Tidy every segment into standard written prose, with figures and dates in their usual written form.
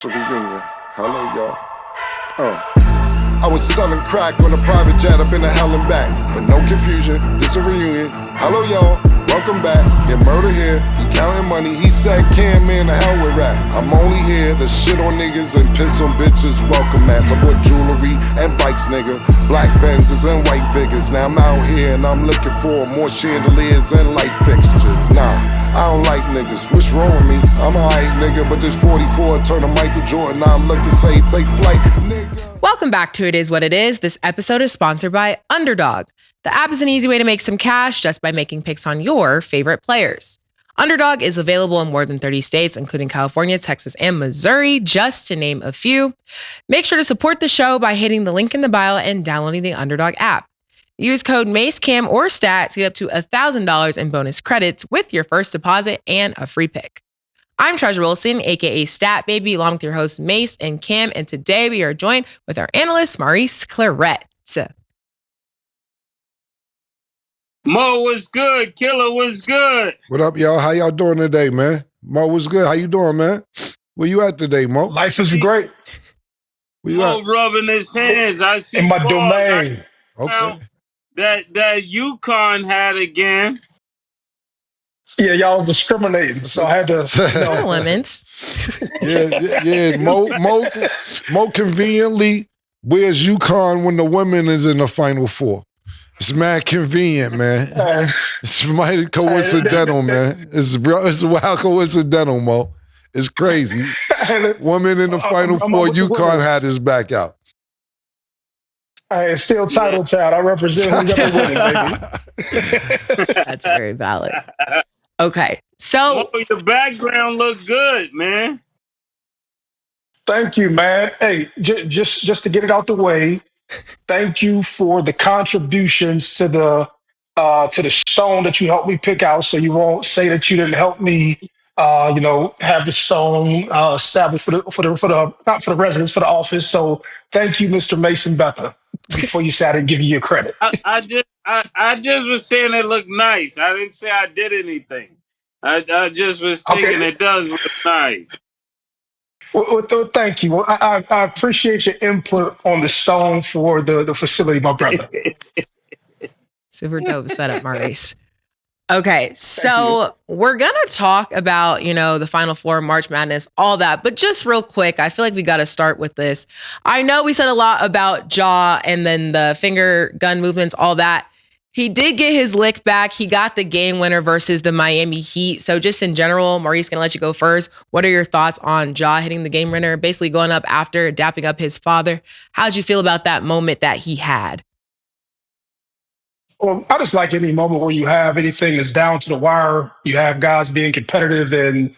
Reunion. Hello, y'all. I was selling crack on a private jet up in the hell and back. But no confusion, this a reunion. Hello, y'all. Welcome back. Yeah, Murda here. He counting money. He said, "Cam, man, the hell with rap. I'm only here to shit on niggas and piss on bitches. Welcome, ass. I bought jewelry and bikes, nigga. Black Benzes and white Vickers. Now I'm out here and I'm looking for more chandeliers and light fixtures. Nah. I don't like niggas, what's wrong with me? I'm a hype nigga, but this 44 turn to Michael Jordan. I look and say, take flight, nigga. Welcome back to It Is What It Is. This episode is sponsored by Underdog. The app is an easy way to make some cash just by making picks on your favorite players. Underdog is available in more than 30 states, including California, Texas, and Missouri, just to name a few. Make sure to support the show by hitting the link in the bio and downloading the Underdog app. Use code Mase, Cam, or STAT to get up to $1,000 in bonus credits with your first deposit and a free pick. I'm Treasure Wilson, aka Stat Baby, along with your hosts Mase and Cam, and today we are joined with our analyst Maurice Clarett. Mo was good. Killa was good. What up, y'all? How y'all doing today, man? Mo was good. How you doing, man? Where you at today, Mo? Life is great. Where you Mo at? rubbing his hands. I see In my balls. domain. Okay. That UConn had again. Yeah, y'all was discriminating, so I had to. No limits. Yeah. Mo conveniently wears UConn when the women is in the Final Four. It's mad convenient, man. It's mighty coincidental, man. It's wild coincidental, Mo. It's crazy. Women in the Final Four, UConn had his back out. It's still title child. I represent who's ever winning, baby. That's very valid. Okay, so The background looked good, man. Thank you, man. Hey, just to get it out the way, thank you for the contributions to the stone that you helped me pick out, so you won't say that you didn't help me. Have the stone established for the not for the residents, for the office. So thank you, Mr. Mason Becker. Before you say I didn't give you your credit. I just was saying it looked nice. I didn't say I did anything. I just was thinking It does look nice. Well, thank you. Well, I appreciate your input on the stone for the facility, my brother. super dope setup, Maurice. Okay, so we're going to talk about, the Final Four, March Madness, all that. But just real quick, I feel like we got to start with this. I know we said a lot about Ja and then the finger gun movements, all that. He did get his lick back. He got the game winner versus the Miami Heat. So just in general, Maurice, going to let you go first. What are your thoughts on Ja hitting the game winner, basically going up after dapping up his father? How'd you feel about that moment that he had? Well, I just like any moment where you have anything that's down to the wire, you have guys being competitive, and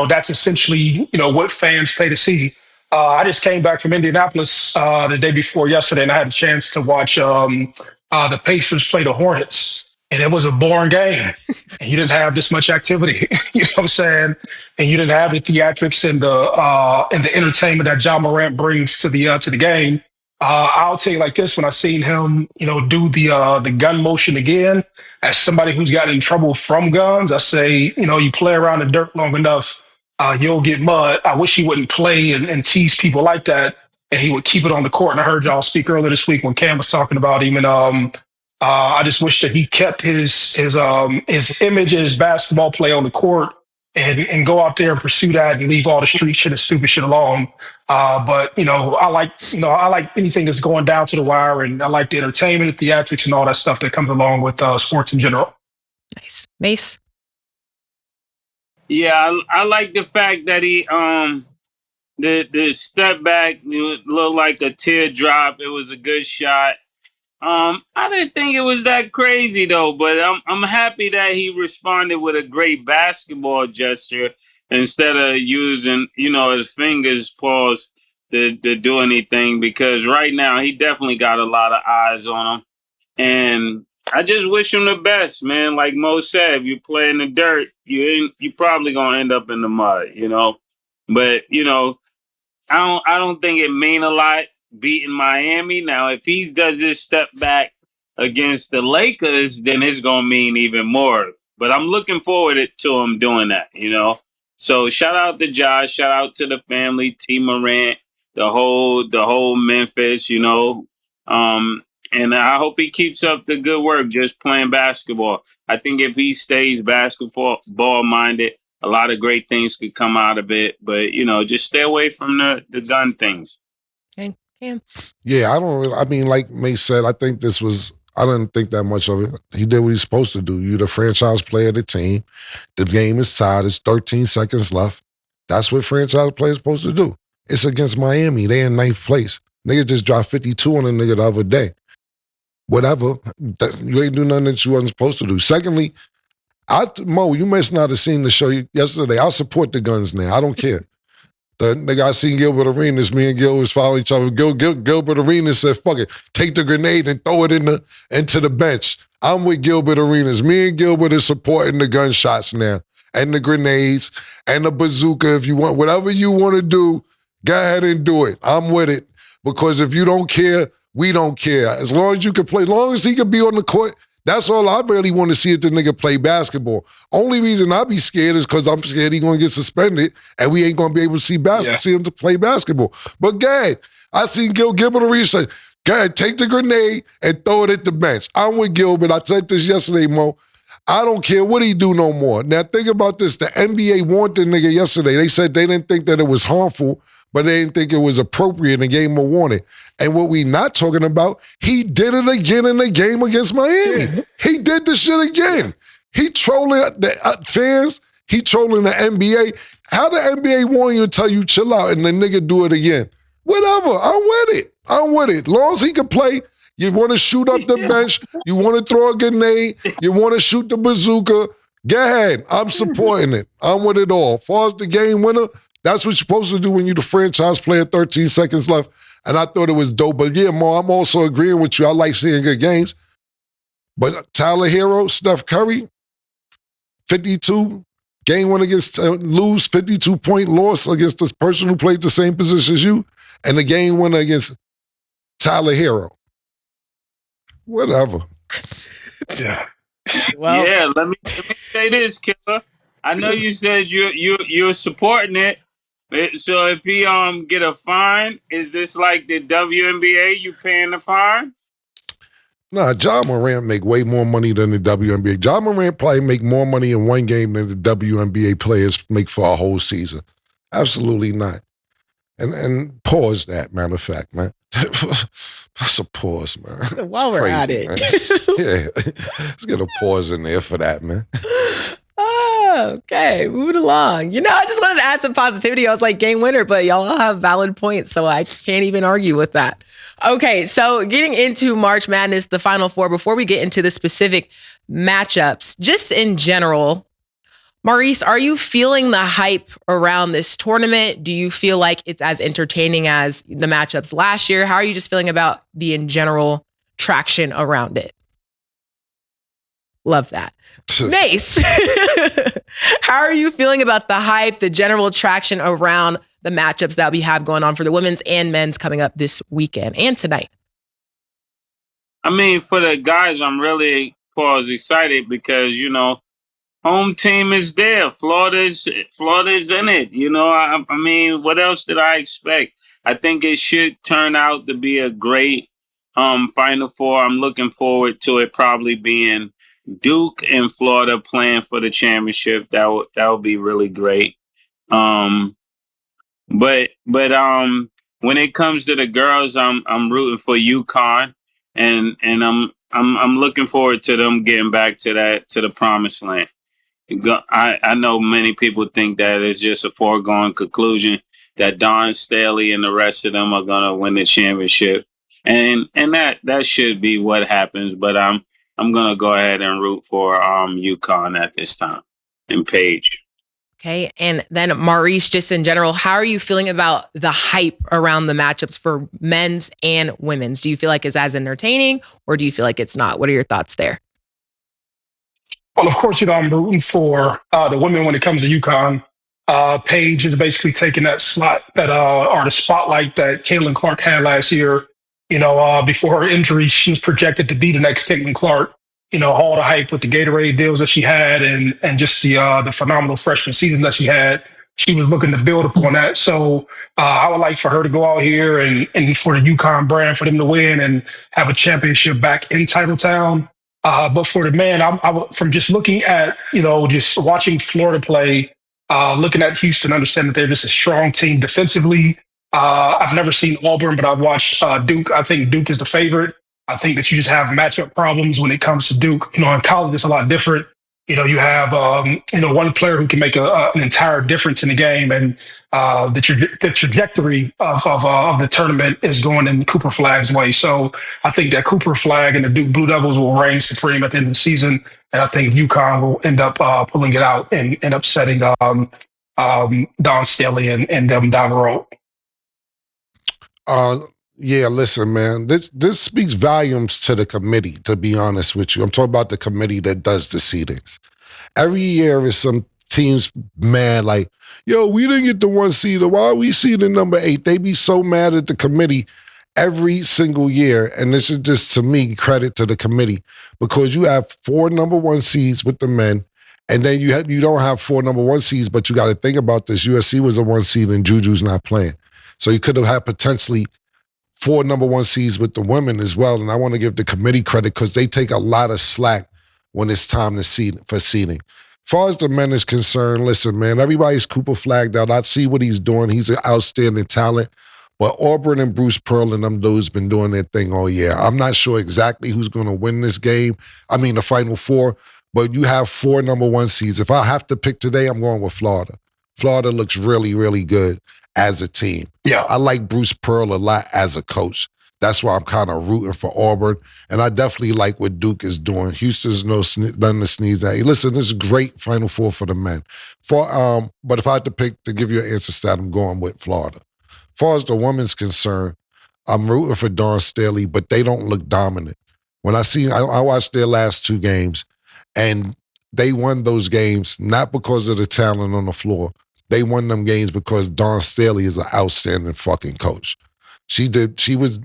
that's essentially what fans pay to see. I just came back from Indianapolis the day before yesterday, and I had a chance to watch the Pacers play the Hornets, and it was a boring game. And you didn't have this much activity, you know what I'm saying? And you didn't have the theatrics and the entertainment that Ja Morant brings to the game. I'll tell you like this: when I seen him, do the gun motion again, as somebody who's gotten in trouble from guns, I say, you play around the dirt long enough, you'll get mud. I wish he wouldn't play and tease people like that, and he would keep it on the court. And I heard y'all speak earlier this week when Cam was talking about him, and I just wish that he kept his image and his basketball play on the court. And go out there and pursue that and leave all the street shit and stupid shit alone. But I like anything that's going down to the wire, and I like the entertainment, the theatrics, and all that stuff that comes along with sports in general. Nice. Mase? Yeah, I like the fact that he the step back, it looked like a teardrop. It was a good shot. I didn't think it was that crazy though, but I'm happy that he responded with a great basketball gesture instead of using, his fingers, paws to do anything, because right now he definitely got a lot of eyes on him. And I just wish him the best, man. Like Mo said, if you play in the dirt, you probably gonna end up in the mud, But, I don't think it mean a lot beating Miami. Now, if he does this step back against the Lakers, then it's going to mean even more. But I'm looking forward to him doing that, So shout out to Josh, shout out to the family, T Morant, the whole Memphis, you know. And I hope he keeps up the good work just playing basketball. I think if he stays basketball minded, a lot of great things could come out of it. But, you know, just stay away from the gun things. Okay, Cam. Yeah, I mean, like Mase said, I didn't think that much of it. He did what he's supposed to do. You're the franchise player of the team. The game is tied. It's 13 seconds left. That's what franchise players supposed to do. It's against Miami. They in 9th place. Nigga just dropped 52 on a nigga the other day. Whatever. You ain't do nothing that you wasn't supposed to do. Secondly, Mo, you must not have seen the show yesterday. I'll support the guns now. I don't care. The nigga I seen Gilbert Arenas, me and Gil was following each other. Gilbert Arenas said, fuck it, take the grenade and throw it into the bench. I'm with Gilbert Arenas. Me and Gilbert is supporting the gunshots now and the grenades and the bazooka. If you want, whatever you want to do, go ahead and do it. I'm with it. Because if you don't care, we don't care. As long as you can play, as long as he can be on the court, that's all I really want to see is the nigga play basketball. Only reason I be scared is because I'm scared he gonna get suspended and we ain't gonna be able to see him to play basketball. But go ahead. I seen Gilbert Arenas say, go ahead, take the grenade and throw it at the bench. I'm with Gilbert. I said this yesterday, Mo. I don't care what he do no more. Now think about this. The NBA warned the nigga yesterday. They said they didn't think that it was harmful, but they didn't think it was appropriate and gave him a warning. And what we not talking about, he did it again in the game against Miami. Yeah. He did the shit again. He trolling the fans. He trolling the NBA. How the NBA warn you and tell you chill out and the nigga do it again? Whatever. I'm with it. As long as he can play, you want to shoot up the bench, you want to throw a grenade, you want to shoot the bazooka, go ahead. I'm supporting it. I'm with it all. As far as the game winner, that's what you're supposed to do when you're the franchise player, 13 seconds left. And I thought it was dope. But yeah, Mo, I'm also agreeing with you. I like seeing good games. But Tyler Hero, Steph Curry, 52, game one against lose, 52-point loss against this person who played the same position as you, and the game winner against Tyler Hero. Whatever. Yeah. Well, yeah, let me say this, Killa. I know you said you're supporting it. So if he get a fine, is this like the WNBA? You paying the fine? Nah, Ja Morant make way more money than the WNBA. Ja Morant probably make more money in one game than the WNBA players make for a whole season. Absolutely not. And pause that, matter of fact, man. That's a pause, man. So while we're at it. Yeah. Let's get a pause in there for that, man. Okay, moving along. You know, I just wanted to add some positivity. I was like, game winner, but y'all have valid points, so I can't even argue with that. Okay, so getting into March Madness, the Final Four, before we get into the specific matchups, just in general, Maurice, are you feeling the hype around this tournament? Do you feel like it's as entertaining as the matchups last year? How are you just feeling about the, in general, traction around it? Love that. Mase, how are you feeling about the hype, the general traction around the matchups that we have going on for the women's and men's coming up this weekend and tonight? I mean, for the guys, I'm really excited because, you know, home team is there. Florida's in it. You know, I mean, what else did I expect? I think it should turn out to be a great Final Four. I'm looking forward to it probably being Duke and Florida playing for the championship. That would be really great. But when it comes to the girls, I'm rooting for UConn, and I'm looking forward to them getting back to the promised land. I know many people think that it's just a foregone conclusion that Don Staley and the rest of them are gonna win the championship, and that should be what happens. But I'm gonna go ahead and root for UConn at this time and Paige. Okay, and then Maurice, just in general, how are you feeling about the hype around the matchups for men's and women's? Do you feel like it's as entertaining, or do you feel like it's not? What are your thoughts there? Well, of course, you know, I'm rooting for the women when it comes to UConn. Paige is basically taking that slot or the spotlight that Caitlin Clark had last year. You know, before her injury, she was projected to be the next Caitlin Clark. You know, all the hype with the Gatorade deals that she had and just the phenomenal freshman season that she had. she was looking to build upon that. So I would like for her to go out here and for the UConn brand, for them to win and have a championship back in Titletown. But for the man, from just looking at, just watching Florida play, looking at Houston, understand that they're just a strong team defensively. I've never seen Auburn, but I've watched Duke. I think Duke is the favorite. I think that you just have matchup problems when it comes to Duke. In college, it's a lot different. You have one player who can make an entire difference in the game, and the trajectory of the tournament is going in Cooper Flagg's way. So I think that Cooper Flag and the Duke Blue Devils will reign supreme at the end of the season, and I think UConn will end up pulling it out and upsetting Don Staley and them down the road. Yeah, listen, man. This speaks volumes to the committee, to be honest with you. I'm talking about the committee that does the seedings. Every year is some teams mad, like, yo, we didn't get the 1 seed. Why are we seeding number 8? They be so mad at the committee every single year. And this is just, to me, credit to the committee, because you have 4 number 1 seeds with the men, and then you don't have 4 number 1 seeds, but you got to think about this. USC was a 1 seed and Juju's not playing. So you could have had potentially 4 number 1 seeds with the women as well. And I want to give the committee credit because they take a lot of slack when it's time to seed for seeding. As far as the men is concerned, listen, man, everybody's Cooper flagged out. I see what he's doing. He's an outstanding talent. But Auburn and Bruce Pearl and them dudes been doing their thing all year. I'm not sure exactly who's going to win this game. I mean, the Final Four. But you have 4 number 1 seeds. If I have to pick today, I'm going with Florida. Florida looks really, really good as a team. Yeah. I like Bruce Pearl a lot as a coach. That's why I'm kind of rooting for Auburn. And I definitely like what Duke is doing. Houston's nothing to sneeze at. Hey, listen, this is a great Final Four for the men. But if I had to pick, to give you an answer stat, I'm going with Florida. As far as the women's concerned, I'm rooting for Dawn Staley, but they don't look dominant. When I watched their last 2 games, and they won those games not because of the talent on the floor. They won them games because Dawn Staley is an outstanding fucking coach. She was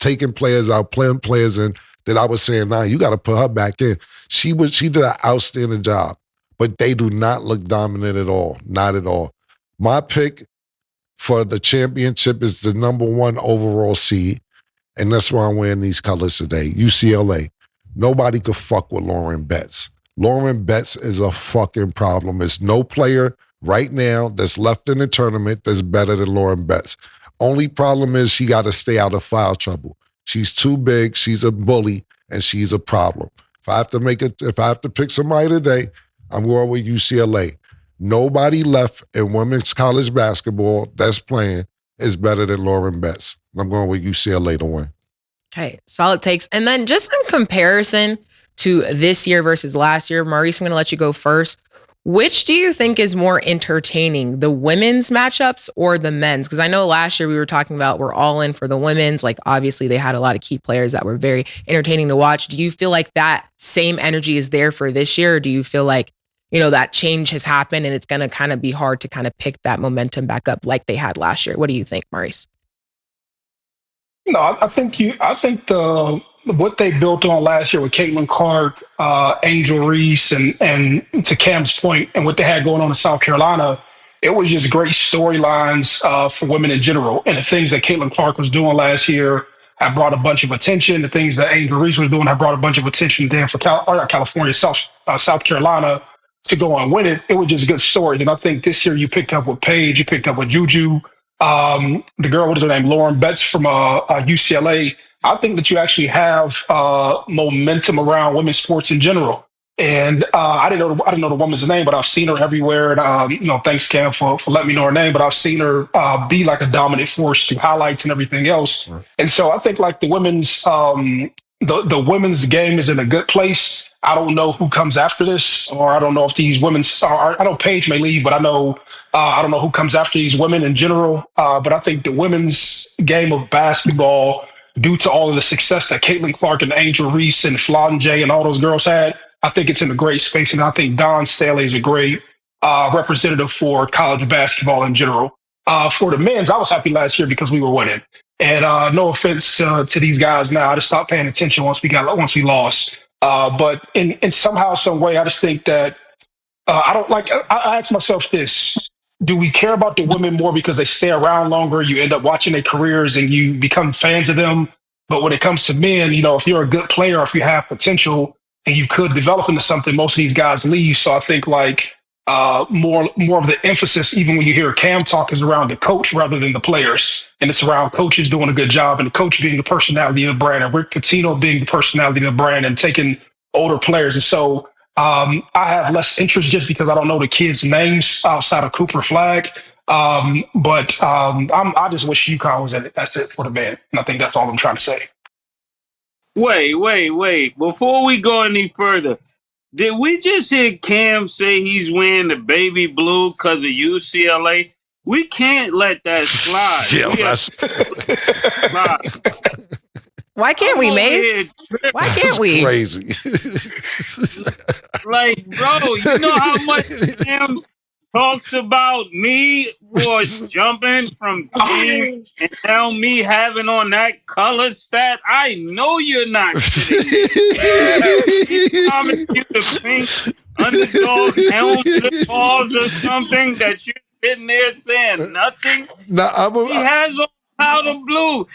taking players out, playing players in that I was saying, nah, you got to put her back in. She did an outstanding job, but they do not look dominant at all. Not at all. My pick for the championship is the number 1 overall seed, and that's why I'm wearing these colors today, UCLA. Nobody could fuck with Lauren Betts. Lauren Betts is a fucking problem. There's no player right now that's left in the tournament that's better than Lauren Betts. Only problem is she got to stay out of foul trouble. She's too big, she's a bully, and she's a problem. If I have to pick somebody today, I'm going with UCLA. Nobody left in women's college basketball that's playing is better than Lauren Betts. I'm going with UCLA to win. Okay, solid takes. And then just in comparison to this year versus last year, Maurice, I'm going to let you go first. Which do you think is more entertaining, the women's matchups or the men's? Because I know last year we were talking about we're all in for the women's. Like, obviously, they had a lot of key players that were very entertaining to watch. Do you feel like that same energy is there for this year? Or do you feel like, that change has happened and it's going to kind of be hard to kind of pick that momentum back up like they had last year? What do you think, Maurice? No, I think what they built on last year with Caitlin Clark, Angel Reese, and to Cam's point, and what they had going on in South Carolina, it was just great storylines for women in general. And the things that Caitlin Clark was doing last year have brought a bunch of attention. The things that Angel Reese was doing have brought a bunch of attention then for South Carolina to go and win it. It was just good stories. And I think this year you picked up with Paige, you picked up with Juju. The girl, what is her name? Lauren Betts from UCLA. I think that you actually have momentum around women's sports in general. And I didn't know the woman's name, but I've seen her everywhere. And thanks, Cam, for letting me know her name. But I've seen her be like a dominant force through highlights and everything else. Right. And so I think like the women's the women's game is in a good place. I don't know who comes after this, or I don't know if these women's. I know Paige may leave, but I don't know who comes after these women in general. But I think the women's game of basketball, due to all of the success that Caitlin Clark and Angel Reese and Flautin J and all those girls had, I think it's in a great space. And I think Dawn Staley is a great representative for college basketball in general. For the men's, I was happy last year because we were winning. And no offense to these guys now, I just stopped paying attention once we lost. But in somehow, some way, I just think that I don't like. I ask myself this: do we care about the women more because they stay around longer? You end up watching their careers and you become fans of them. But when it comes to men, if you're a good player, if you have potential and you could develop into something, most of these guys leave. So I think more of the emphasis, even when you hear Cam talk, is around the coach rather than the players. And it's around coaches doing a good job and the coach being the personality of the brand and Rick Pitino being the personality of the brand and taking older players. And so I have less interest just because I don't know the kids' names outside of Cooper Flag. I just wish UConn was in it. That's it for the man. And I think that's all I'm trying to say. Wait. Before we go any further, did we just hear Cam say he's wearing the baby blue because of UCLA? We can't let that slide. Why can't we, Mase? Why can't we? Crazy. Bro, you know how much Cam talks about me for jumping from team and now me having on that color stat? I know you're not kidding. He's promised you the pink underdog helmet balls or something that you're sitting there saying nothing. He has on powder blue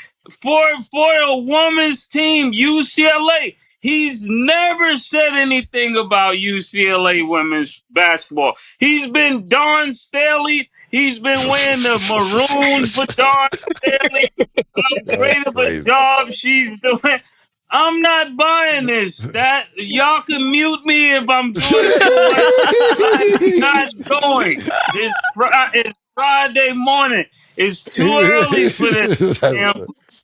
for a woman's team, UCLA. He's never said anything about UCLA women's basketball. He's been Dawn Staley. He's been wearing the maroon for Dawn Staley. How great of a job she's doing. I'm not buying this. Y'all can mute me if I'm doing it. I'm not going. It's Friday morning. It's too early for this.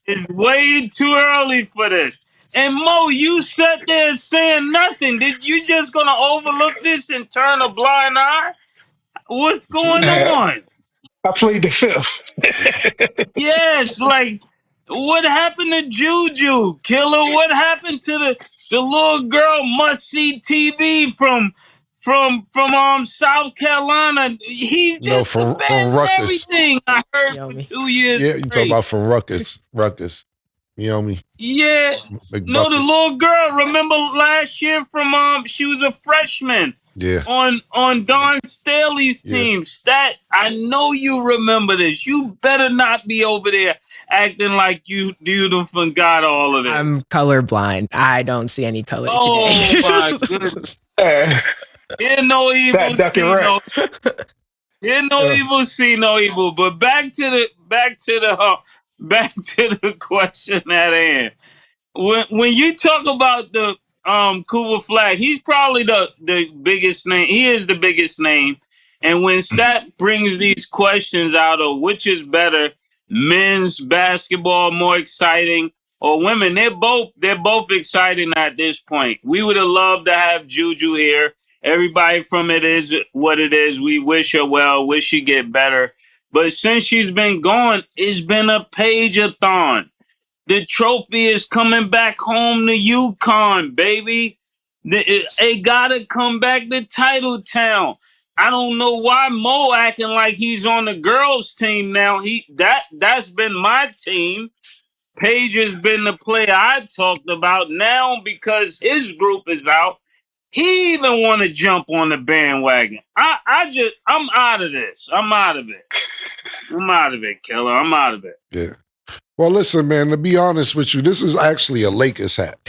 It's way too early for this. And Mo, you sat there saying nothing. Did you just gonna overlook this and turn a blind eye? What's going on? I played the fifth. Yes, what happened to Juju? Killa, what happened to the little girl must see TV from South Carolina? He just from abandoned everything I heard for 2 years. Yeah, you talking about from Ruckus. You know me? Yeah. No, the little girl, remember last year from she was a freshman. Yeah. On Dawn Staley's team. Stat, I know you remember this. You better not be over there acting like you done forgot all of this. I'm colorblind. I don't see any color today. Oh my goodness. Hear no evil, see no. Hear no evil, see no evil. But back to the question at hand. When you talk about the Cooper Flag, he's probably the biggest name. He is the biggest name. And when Stat brings these questions out of which is better, men's basketball more exciting or women, they're both exciting at this point. We would have loved to have Juju here. Everybody from It Is What It Is. We wish her well, wish she get better. But since she's been gone, it's been a Paige-a-thon. The trophy is coming back home to UConn, baby. It gotta come back to Title Town. I don't know why Mo acting like he's on the girls' team now. That's been my team. Paige has been the player I talked about. Now because his group is out, he even want to jump on the bandwagon. I'm out of this. I'm out of it, Killa. I'm out of it. Yeah. Well, listen, man, to be honest with you, this is actually a Lakers hat.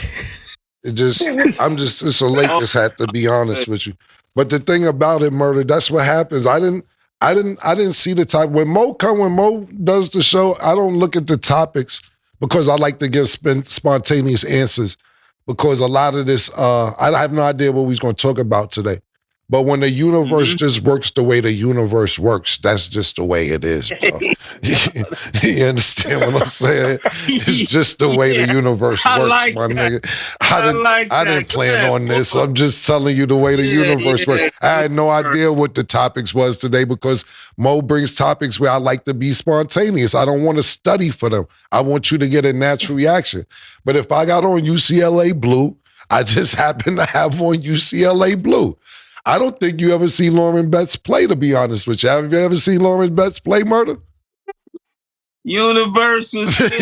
It's a Lakers hat, to be honest with you. But the thing about it, Murda, that's what happens. I didn't see the type. When Mo does the show, I don't look at the topics because I like to give spontaneous answers. Because a lot of this, I have no idea what we're going to talk about today. But when the universe just works the way the universe works, that's just the way it is, bro. You understand what I'm saying? It's just the way the universe works, my nigga. I didn't plan on this. I'm just telling you the way the universe works. I had no idea what the topics was today because Mo brings topics where I like to be spontaneous. I don't want to study for them. I want you to get a natural reaction. But if I got on UCLA blue, I just happen to have on UCLA blue. I don't think you ever see Lauren Betts play, to be honest with you. Have you ever seen Lauren Betts play, Murda? Universal Studios.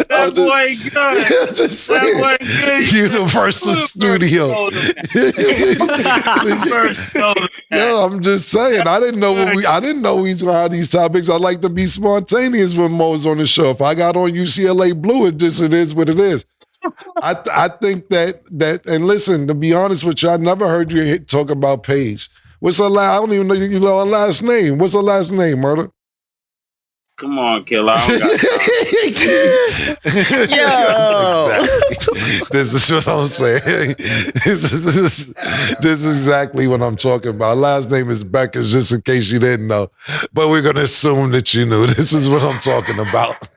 That boy good. Just saying. That boy good. Universal Studio. Yo, I'm just saying. I didn't know we was gonna have these topics. I like to be spontaneous when Mo's on the show. If I got on UCLA Blue, it is what it is. I think that and listen, to be honest with you, I never heard you talk about Paige. What's her last? I don't even know you know her last name. What's her last name, Murda? Come on, Killa. I don't got time. Yo. Exactly. This is what I'm saying. This is exactly what I'm talking about. Last name is Bueckers, just in case you didn't know. But we're going to assume that you knew. This is what I'm talking about.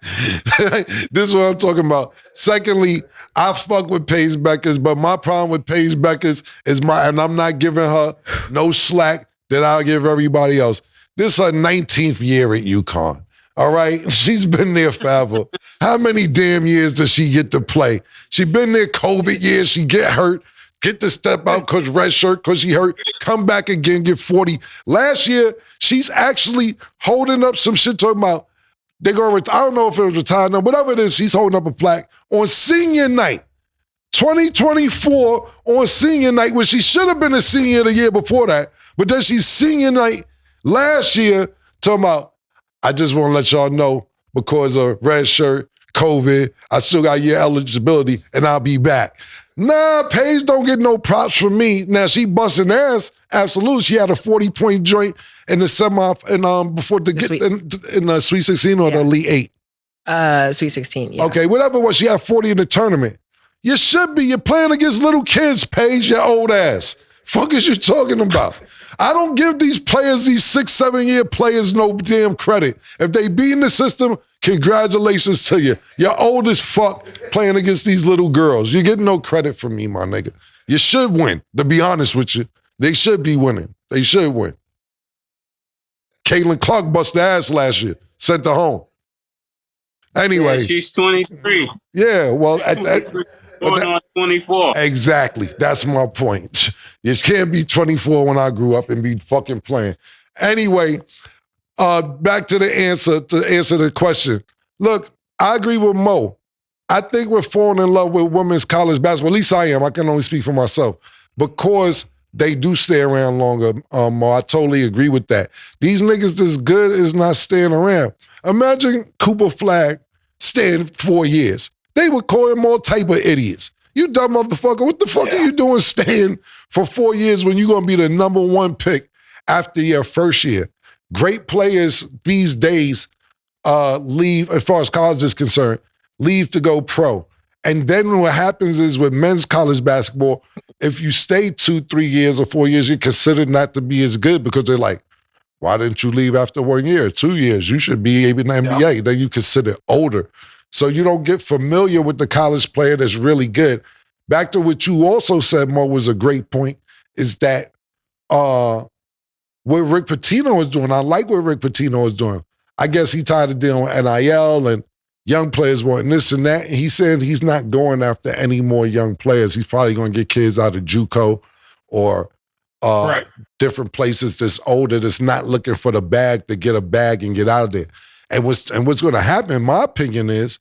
This is what I'm talking about. Secondly, I fuck with Paige Bueckers, but my problem with Paige Bueckers is and I'm not giving her no slack that I'll give everybody else. This is her 19th year at UConn. All right, she's been there forever. How many damn years does she get to play? She been there COVID years. She get hurt, get to step out because red shirt, because she hurt, come back again, get 40. Last year, she's actually holding up some shit talking about they're going to, I don't know if it was retired, no, whatever it is, she's holding up a plaque on senior night, 2024 on senior night, when she should have been a senior the year before that, but then she's senior night last year talking about, I just want to let y'all know because of red shirt, COVID, I still got year eligibility and I'll be back. Nah, Paige don't get no props from me. Now, she busting ass, absolutely. She had a 40-point joint in the semi, and before to get in the Sweet 16 or the Elite 8. Sweet 16, yeah. Okay, whatever it was, she had 40 in the tournament. You should be. You're playing against little kids, Paige, your old ass. Fuck is you talking about? I don't give these players, these 6-7 year players, no damn credit. If they be in the system, congratulations to you. You're old as fuck playing against these little girls. You get no credit from me, my nigga. You should win, to be honest with you. They should be winning. They should win. Caitlin Clark busted ass last year, sent her home. Anyway. Yeah, she's 23. Yeah, well, Going on 24. Exactly. That's my point. You can't be 24 when I grew up and be fucking playing. Anyway, back to answer the question. Look, I agree with Mo. I think we're falling in love with women's college basketball. At least I am. I can only speak for myself. Because they do stay around longer, Mo. I totally agree with that. These niggas that's good is not staying around. Imagine Cooper Flagg staying 4 years. They would call him all type of idiots. You dumb motherfucker. What the fuck are you doing staying for 4 years when you're going to be the number one pick after your first year? Great players these days leave, as far as college is concerned, leave to go pro. And then what happens is with men's college basketball, if you stay 2-3 years or 4 years, you're considered not to be as good because they're like, why didn't you leave after 1 year, 2 years? You should be able in the NBA. Then you consider older. So you don't get familiar with the college player that's really good. Back to what you also said, Mo, was a great point, is that what Rick Pitino is doing, I like what Rick Pitino is doing. I guess he tired of dealing with NIL and young players wanting this and that. And he said he's not going after any more young players. He's probably going to get kids out of JUCO or different places that's older, that's not looking for the bag to get a bag and get out of there. And what's going to happen, in my opinion, is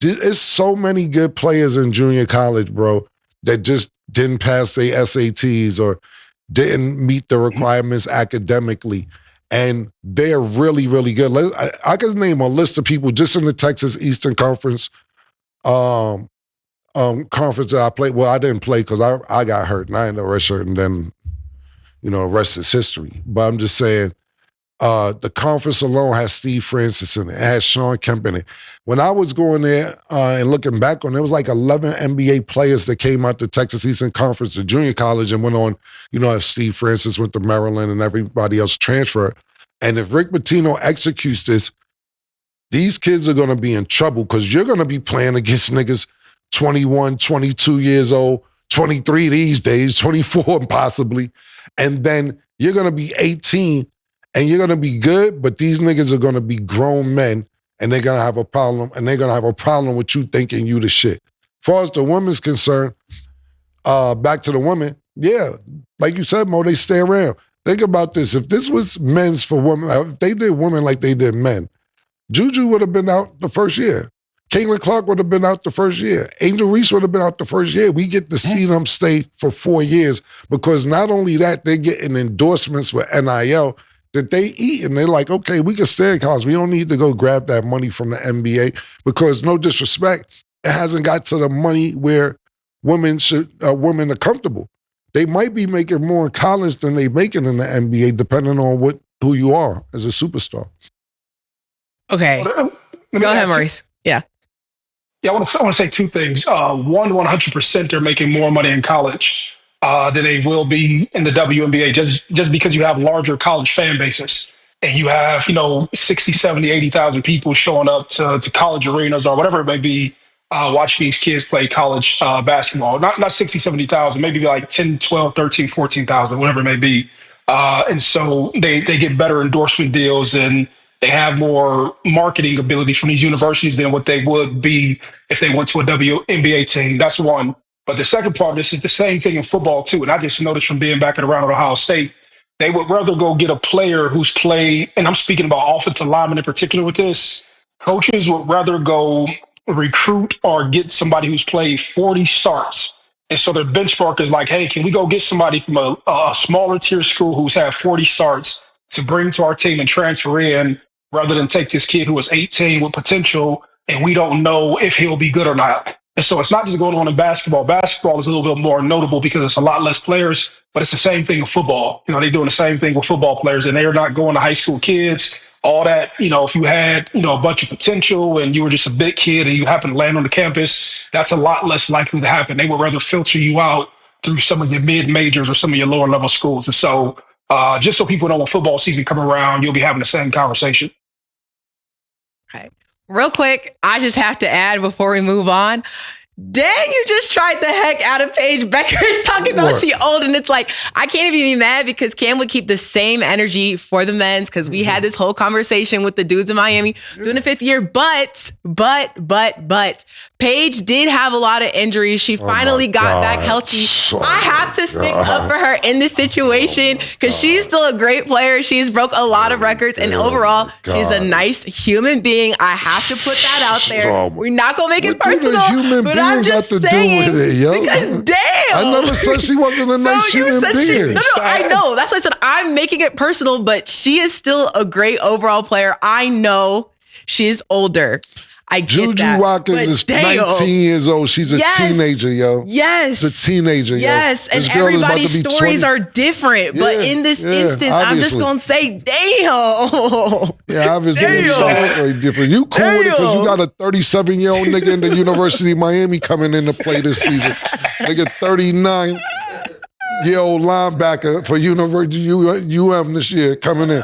there's so many good players in junior college, bro, that just didn't pass their SATs or didn't meet the requirements academically. And they're really, really good. I can name a list of people just in the Texas Eastern Conference conference that I played. Well, I didn't play because I got hurt and I ended up redshirting, and then, the rest is history. But I'm just saying, the conference alone has Steve Francis in it. It has Sean Kemp in it. When I was going there and looking back on it, was like 11 NBA players that came out the Texas Eastern Conference to junior college and went on, if Steve Francis went to Maryland and everybody else transferred. And if Rick Pitino executes this, these kids are going to be in trouble because you're going to be playing against niggas 21, 22 years old, 23 these days, 24 possibly. And then you're going to be 18 and you're going to be good, but these niggas are going to be grown men and they're going to have a problem, and they're going to have a problem with you thinking you the shit. As far as the women's concerned, back to the women, Yeah, like you said, Mo, they stay around. Think about this. If this was men's for women, if they did women like they did men, Juju would have been out the first year. Caitlin Clark would have been out the first year. Angel Reese would have been out the first year. We get to see them stay for 4 years because not only that, they're getting endorsements with NIL that they eat. And they're like, okay, we can stay in college. We don't need to go grab that money from the NBA because, no disrespect, it hasn't got to the money where women are comfortable. They might be making more in college than they making in the NBA, depending on who you are as a superstar. Okay. Go ahead, Maurice. Yeah. Yeah, I want to say two things. One, 100% they're making more money in college than they will be in the WNBA just because you have larger college fan bases. And you have, 60, 70, 80,000 people showing up to college arenas or whatever it may be, watching these kids play college basketball. Not 60, 70,000, maybe like 10, 12, 13, 14,000, whatever it may be. And so they get better endorsement deals and they have more marketing ability from these universities than what they would be if they went to a WNBA team. That's one. But the second part, this is the same thing in football too. And I just noticed from being back and around at Ohio State, they would rather go get a player who's played, and I'm speaking about offensive linemen in particular with this, coaches would rather go recruit or get somebody who's played 40 starts. And so their benchmark is like, hey, can we go get somebody from a smaller tier school who's had 40 starts to bring to our team and transfer in rather than take this kid who was 18 with potential and we don't know if he'll be good or not. And so it's not just going on in basketball. Basketball is a little bit more notable because it's a lot less players, but it's the same thing with football. They're doing the same thing with football players and they're not going to high school kids. All that, if you had, a bunch of potential and you were just a big kid and you happen to land on the campus, that's a lot less likely to happen. They would rather filter you out through some of your mid-majors or some of your lower level schools. And so just so people know when football season come around, you'll be having the same conversation. Okay. Real quick, I just have to add before we move on. Dang, you just tried the heck out of Paige Bueckers talking about she old. And it's like, I can't even be mad because Cam would keep the same energy for the men's because we had this whole conversation with the dudes in Miami doing the 5th year. But Paige did have a lot of injuries. She finally got back healthy. I have to stick up for her in this situation because she's still a great player. She's broke a lot of records. And overall, she's a nice human being. I have to put that out there. We're not going to make it personal. But I'm just saying, do with it, yo? Because damn. I never said she wasn't a nice human being. No, I know. That's why I said I'm making it personal, but she is still a great overall player. I know she's older. I get Juju that. Watkins is 19 years old. She's a teenager, yo. Yes. She's a teenager, yes. yo. And everybody's stories are different. But in this instance, obviously. I'm just going to say, damn. Yeah, obviously it's very different. You cool with it because you got a 37-year-old nigga in the University of Miami coming in to play this season. Nigga 39-year-old linebacker for University UM this year coming in.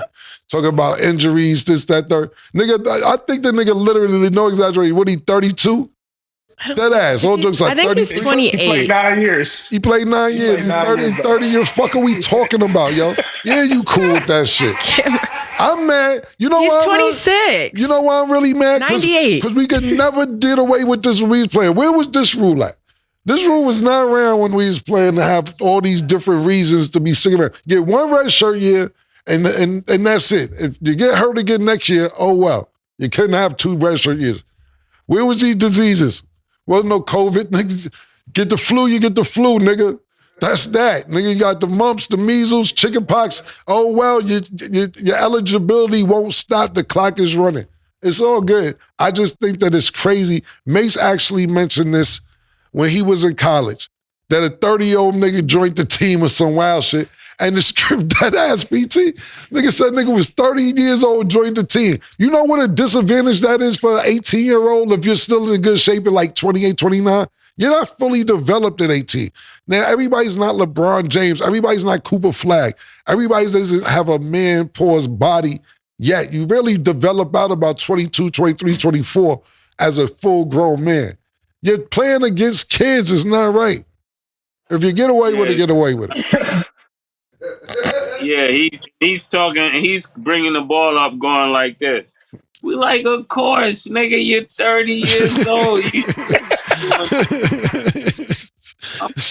Talking about injuries, this, that, third. Nigga, I think the nigga literally, no exaggeration, what, he 32? That ass, all jokes like 30. I think he's 28. He played 9 years. He played 9 years. He's 30 years. Fuck are we talking about, yo? Yeah, you cool with that shit. I'm mad. You know he's why? 26. You know why I'm really mad? 98. Because we could never did away with this when we was playing. Where was this rule at? This rule was not around when we was playing to have all these different reasons to be singing around. Get one red shirt year, and that's it. If you get hurt again next year, oh well. You couldn't have 2 redshirt years. Where was these diseases? Wasn't no COVID, nigga. Get the flu, you get the flu, nigga. That's that. Nigga, you got the mumps, the measles, chickenpox. Oh well, your eligibility won't stop. The clock is running. It's all good. I just think that it's crazy. Mase actually mentioned this when he was in college, that a 30-year-old nigga joined the team with some wild shit. And the script, that ass PT, nigga said nigga was 30 years old, joined the team. You know what a disadvantage that is for an 18-year-old if you're still in good shape at like 28, 29? You're not fully developed at 18. Now, everybody's not LeBron James. Everybody's not Cooper Flagg. Everybody doesn't have a man-paused body yet. You really develop out about 22, 23, 24 as a full-grown man. You're playing against kids is not right. If you get away with it, get away with it. Yeah, he's talking, he's bringing the ball up going like this. We like, of course, nigga, you're 30 years old.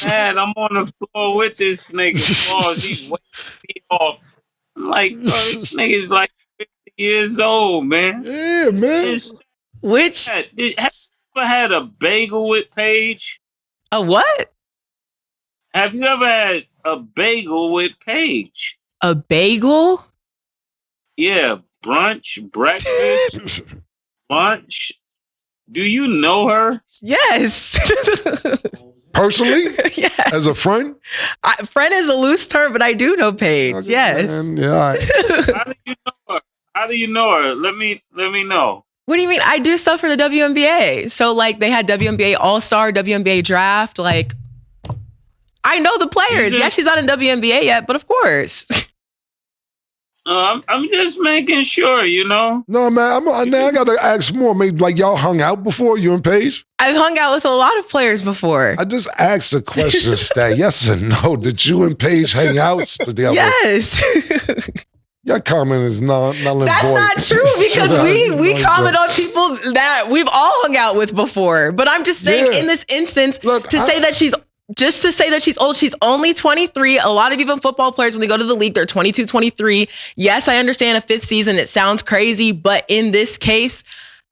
Man, I'm on the floor with this nigga. Pause. He's waiting me off. I'm like, bro, this nigga's like 50 years old, man. Yeah, man. Which Have you ever had a bagel with Paige? a what? Have you ever had a bagel with Paige? A bagel? Yeah, brunch, breakfast, lunch. Do you know her? Yes. Personally? Yes. As a friend? Friend is a loose term, but I do know Paige. Okay, yes. man. Yeah, all right. How do you know her? How do you know her? Let me know. What do you mean? I do stuff for the WNBA. So like they had WNBA All-Star, WNBA Draft. Like I know the players. Yeah, she's not in WNBA yet, but of course. I'm just making sure, you know. No, man, now I gotta ask more. Maybe like y'all hung out before, you and Paige? I've hung out with a lot of players before. I just asked the question, Stat. Yes or no? Did you and Paige hang out together? Yes. Your comment is null and void. That's not true because we comment on people that we've all hung out with before. But I'm just saying in this instance, say that she's old. She's only 23. A lot of even football players, when they go to the league, they're 22, 23. Yes, I understand a fifth season. It sounds crazy. But in this case,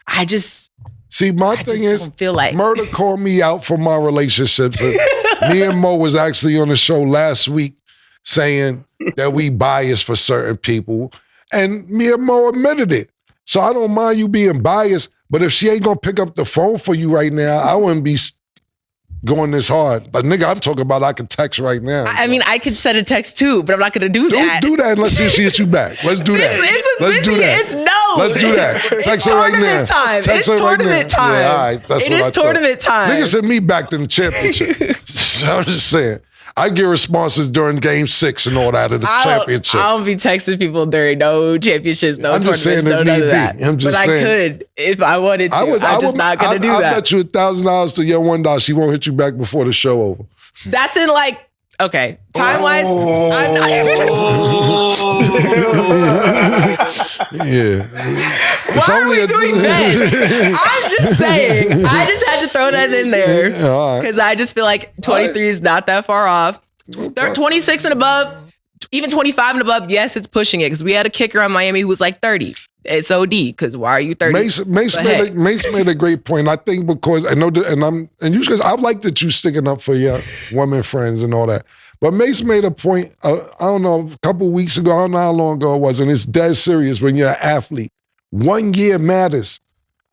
I just... See, my thing is, feel like Murda called me out for my relationships. Me and Mo was actually on the show last week saying that we biased for certain people. And me and Mo admitted it. So I don't mind you being biased, but if she ain't gonna pick up the phone for you right now, I wouldn't be going this hard. But nigga, I'm talking about I can text right now. I mean, I could send a text too, but I'm not gonna do that. Do that and let's see if she hits you back. Let's do that. Let's do that. Let's do that. Text her right now. Time. Text it's her right tournament now. time. Yeah, all right. That's it what is I tournament thought. time. Nigga sent me back to the championship. I'm just saying. I get responses during game 6 and all that of the championship. I don't be texting people during no championships, no tournaments, no none of that. I'm just saying. I could if I wanted to. I'm just not going to do that. I bet you $1,000 to your $1 she won't hit you back before the show over. That's in like, okay, time-wise, yeah. Why are we doing that? I'm just saying. I just had to throw that in there because I just feel like 23 is not that far off. 26 and above, even 25 and above, yes, it's pushing it because we had a kicker on Miami who was like 30. It's OD because why are you 30? Mace made a great point. I think because I know that, and you guys, I like that you sticking up for your women friends and all that. But Mace made a point. I don't know, a couple weeks ago. I don't know how long ago it was, and it's dead serious when you're an athlete. 1 year matters.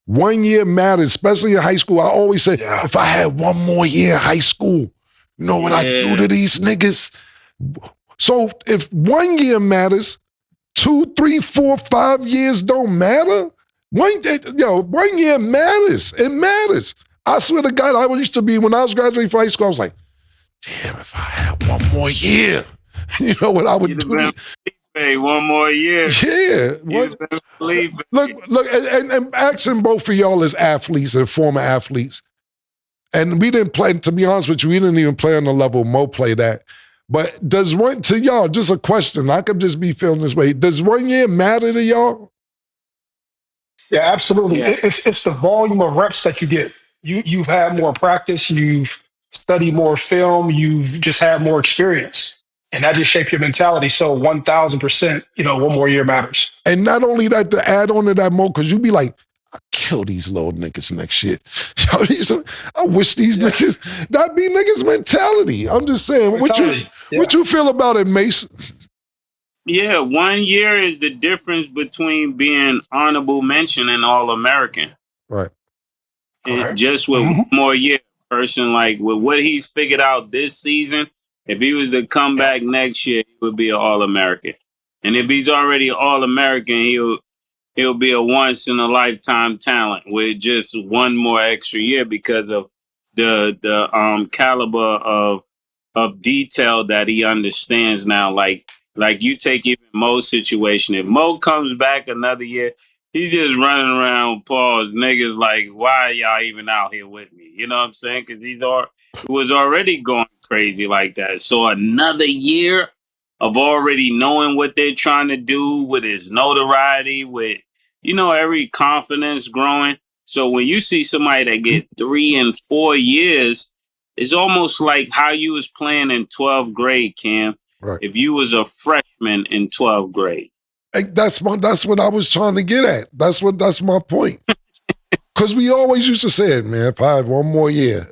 1 year matters, especially in high school. I always say, if I had 1 more year in high school, you know what I do to these niggas? So if 1 year matters, 2, 3, 4, 5 years don't matter. 1 year matters. It matters. I swear to God, I used to be, when I was graduating from high school, I was like, damn, if I had 1 more year, you know what I would do? Hey, 1 more year. Yeah. Look, and asking both of y'all as athletes and former athletes, and we didn't play, to be honest with you, we didn't even play on the level Mo played at. But does to y'all, just a question, I could just be feeling this way, does 1 year matter to y'all? Yeah, absolutely. Yeah. It's the volume of reps that you get. You've had more practice, you've studied more film, you've just had more experience. And that just shaped your mentality. So 1,000%, 1 more year matters. And not only that, to add on to that, Mo, because you be like, I kill these little niggas next year. I wish these niggas, that be niggas' mentality. I'm just saying, what you feel about it, Mace? Yeah, 1 year is the difference between being honorable mention and All-American. Right. Just with 1 more year, person, like with what he's figured out this season, if he was to come back next year, he would be an All-American. And if he's already All-American, he'll be a once-in-a-lifetime talent with just 1 more extra year because of the caliber of detail that he understands now. Like you take even Mo's situation. If Mo comes back another year, he's just running around pause niggas like, why are y'all even out here with me? You know what I'm saying? Because he was already going crazy like that. So another year of already knowing what they're trying to do with his notoriety, with, every confidence growing. So when you see somebody that get 3 and 4 years, it's almost like how you was playing in 12th grade, Cam. Right. If you was a freshman in 12th grade. Hey, that's what I was trying to get at. That's my point. Because we always used to say it, man, if I had one more year.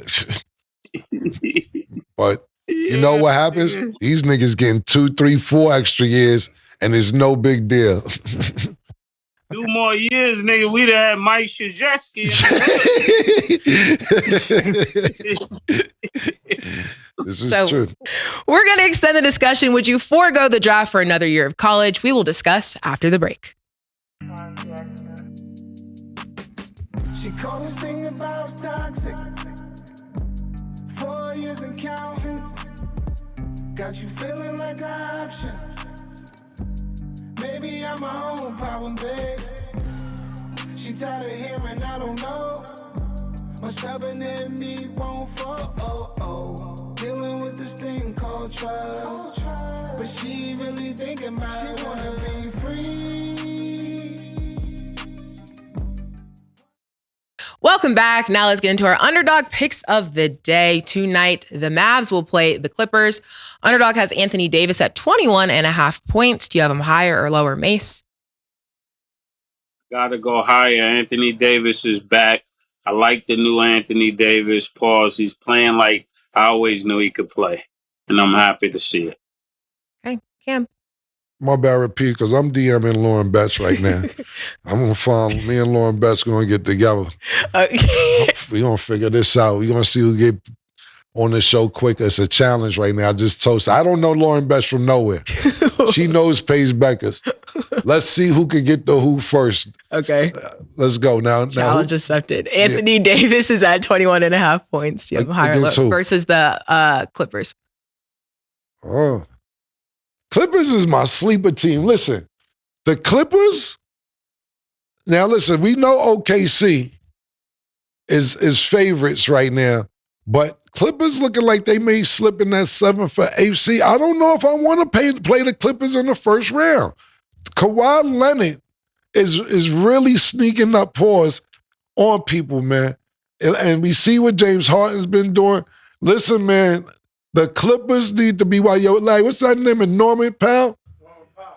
But you know what happens? These niggas getting 2, 3, 4 extra years, and it's no big deal. 2 more years, nigga, we'd have had Mike Krzyzewski. This is true. We're going to extend the discussion. Would you forego the draft for another year of college? We will discuss after the break. She called this thing about toxic. 4 years and counting. Got you feeling like an option. Maybe I'm my own problem, babe. She tired of hearing I don't know. My stubborn in me won't fall. Dealing with this thing called trust. But she really thinking about it. She wanna be free. Welcome back. Now let's get into our Underdog picks of the day. Tonight, the Mavs will play the Clippers. Underdog has Anthony Davis at 21.5 points. Do you have him higher or lower, Mase? Gotta go higher. Anthony Davis is back. I like the new Anthony Davis. Pause. He's playing like I always knew he could play. And I'm happy to see it. Okay, Cam. My bad, repeat, because I'm DMing Lauren Betts right now. I'm going to find me and Lauren Betts going to get together. We're going to figure this out. We're going to see who get on the show quicker. It's a challenge right now. I just toasted. I don't know Lauren Betts from nowhere. She knows Paige Bueckers. Let's see who can get the who first. Okay. Let's go. Now challenge accepted. Anthony Davis is at 21.5 points. Do you have him higher or lower versus the Clippers? Oh. Clippers is my sleeper team. Listen, the Clippers, now listen, we know OKC is favorites right now, but Clippers looking like they may slip in that 7 for 8 seed. I don't know if I want to play the Clippers in the first round. Kawhi Leonard is really sneaking up paws on people, man. And we see what James Harden's been doing. Listen, man, the Clippers need to be like, what's that name? Norman Powell?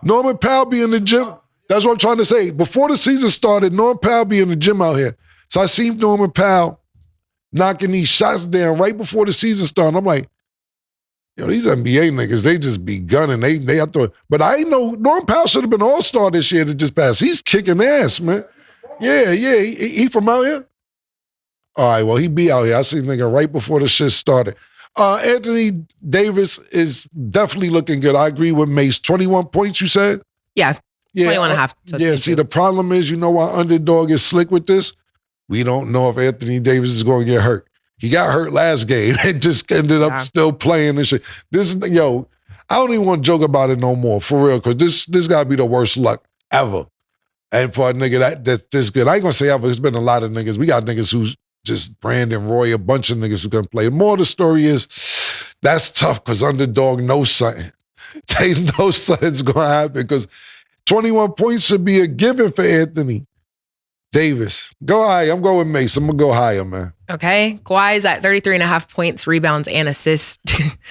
Norman Powell be in the gym. That's what I'm trying to say. Before the season started, Norman Powell be in the gym out here. So I seen Norman Powell knocking these shots down right before the season started. I'm like, these NBA niggas, they just be gunning. They have to. But I ain't know Norman Powell should have been All-Star this year that just passed. He's kicking ass, man. Yeah. He from out here? All right, well, he be out here. I seen nigga right before the shit started. Anthony Davis is definitely looking good. I agree with Mase. 21 points, you said? Yeah, 21.5. Yeah, see, the problem is, why Underdog is slick with this? We don't know if Anthony Davis is going to get hurt. He got hurt last game and just ended up still playing this shit. I don't even want to joke about it no more, for real, because this got to be the worst luck ever. And for a nigga that's this good, I ain't going to say ever. There's been a lot of niggas. We got niggas who's just Brandon Roy, a bunch of niggas who can play. More of the story is that's tough because Underdog knows something. They know something's going to happen because 21 points should be a given for Anthony Davis. Go higher. I'm going with Mase. I'm going to go higher, man. Okay. Kawhi is at 33.5 points, rebounds, and assists.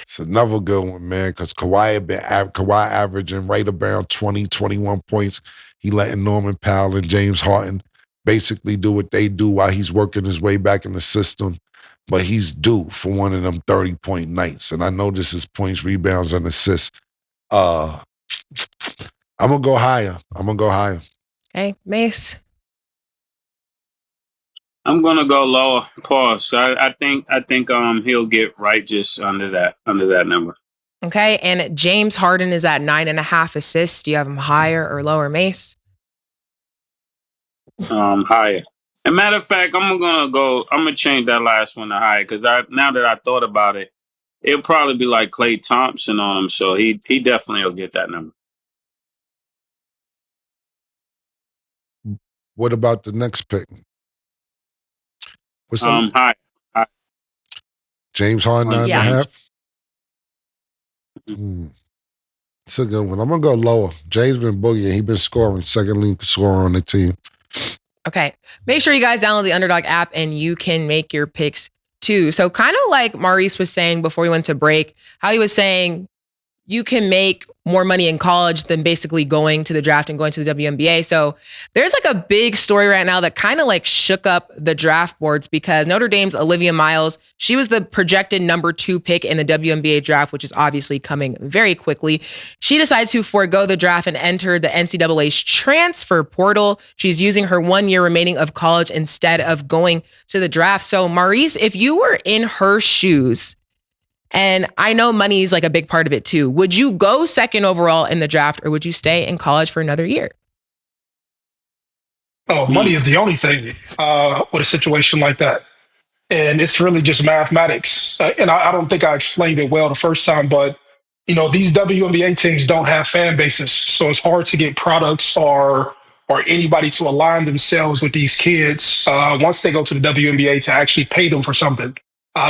It's another good one, man, because Kawhi averaging right around 20, 21 points. He letting Norman Powell and James Harden basically do what they do while he's working his way back in the system. But he's due for one of them 30-point nights. And I know this is points, rebounds, and assists. I'm going to go higher. Okay. Mase? I'm going to go lower. Pause. I think he'll get right just under that number. Okay. And James Harden is at 9.5 assists. Do you have him higher or lower, Mase? Higher. And matter of fact, I'm gonna change that last one to higher because now that I thought about it, it'll probably be like Klay Thompson on him, so he definitely will get that number. What about the next pick? What's high. James Harden 9.5? It's a good one. I'm gonna go lower. James been boogieing. He been scoring, second leading scorer on the team. Okay. Make sure you guys download the Underdog app and you can make your picks too. So kind of like Maurice was saying before we went to break, how he was saying you can make more money in college than basically going to the draft and going to the WNBA. So there's like a big story right now that kind of like shook up the draft boards because Notre Dame's Olivia Miles, she was the projected number 2 pick in the WNBA draft, which is obviously coming very quickly. She decides to forego the draft and enter the NCAA's transfer portal. She's using her 1 year remaining of college instead of going to the draft. So Maurice, if you were in her shoes, and I know money is like a big part of it too, would you go second overall in the draft or would you stay in college for another year? Oh, money is the only thing with a situation like that. And it's really just mathematics. And I don't think I explained it well the first time, but these WNBA teams don't have fan bases, so it's hard to get products or anybody to align themselves with these kids once they go to the WNBA to actually pay them for something.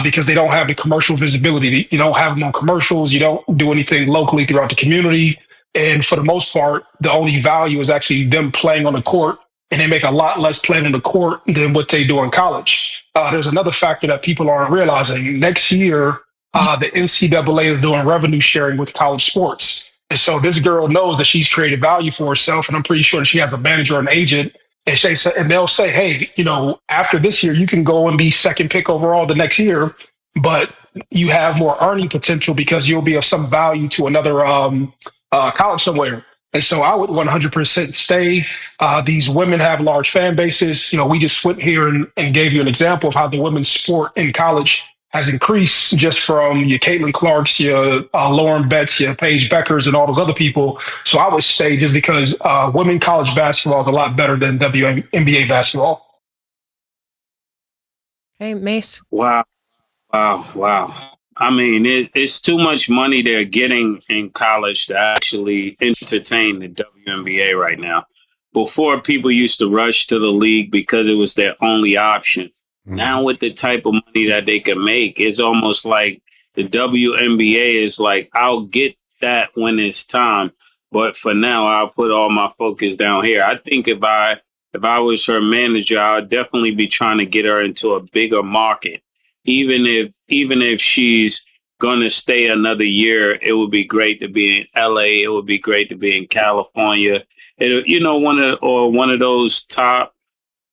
Because they don't have the commercial visibility. You don't have them on commercials. You don't do anything locally throughout the community. And for the most part, the only value is actually them playing on the court. And they make a lot less playing on the court than what they do in college. There's another factor that people aren't realizing. Next year, the NCAA is doing revenue sharing with college sports. And so this girl knows that she's created value for herself. And I'm pretty sure that she has a manager or an agent. And they'll say, hey, after this year, you can go and be second pick overall the next year, but you have more earning potential because you'll be of some value to another college somewhere. And so I would 100% stay. These women have large fan bases. We just went here and gave you an example of how the women's sport in college has increased just from your Caitlin Clarks, your Lauren Betts, your Paige Bueckers, and all those other people. So I would say just because women college basketball is a lot better than WNBA basketball. Hey, Mase. Wow. I mean, it's too much money they're getting in college to actually entertain the WNBA right now. Before, people used to rush to the league because it was their only option. Mm-hmm. Now, with the type of money that they can make, it's almost like the WNBA is like, I'll get that when it's time. But for now, I'll put all my focus down here. I think if I was her manager, I'd definitely be trying to get her into a bigger market. Even if she's gonna stay another year, it would be great to be in LA. It would be great to be in California. One of those top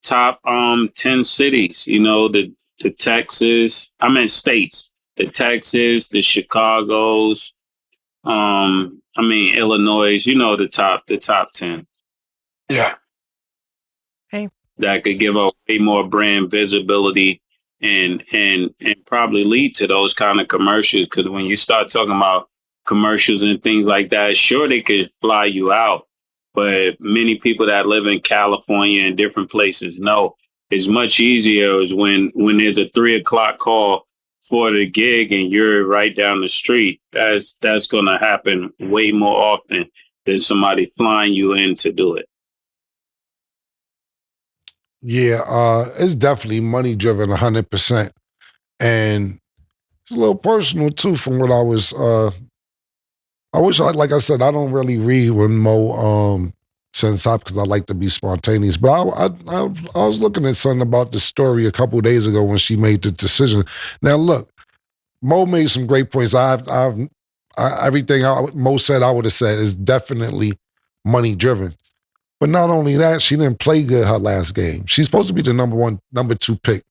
10 cities. The Texas. I meant states. The Texas, the Chicago's. Illinois. The top 10. Yeah. Hey. That could give us way more brand visibility. And probably lead to those kind of commercials. Because when you start talking about commercials and things like that, sure, they could fly you out. But many people that live in California and different places know it's much easier is when there's a 3:00 call for the gig and you're right down the street. That's going to happen way more often than somebody flying you in to do it. Yeah, it's definitely money driven 100%. And it's a little personal too from what I was like I said, I don't really read when Mo sends up because I like to be spontaneous. But I was looking at something about the story a couple of days ago when she made the decision. Now look, Mo made some great points. Everything Mo said I would have said is definitely money driven. But not only that, she didn't play good her last game. She's supposed to be the number 2 pick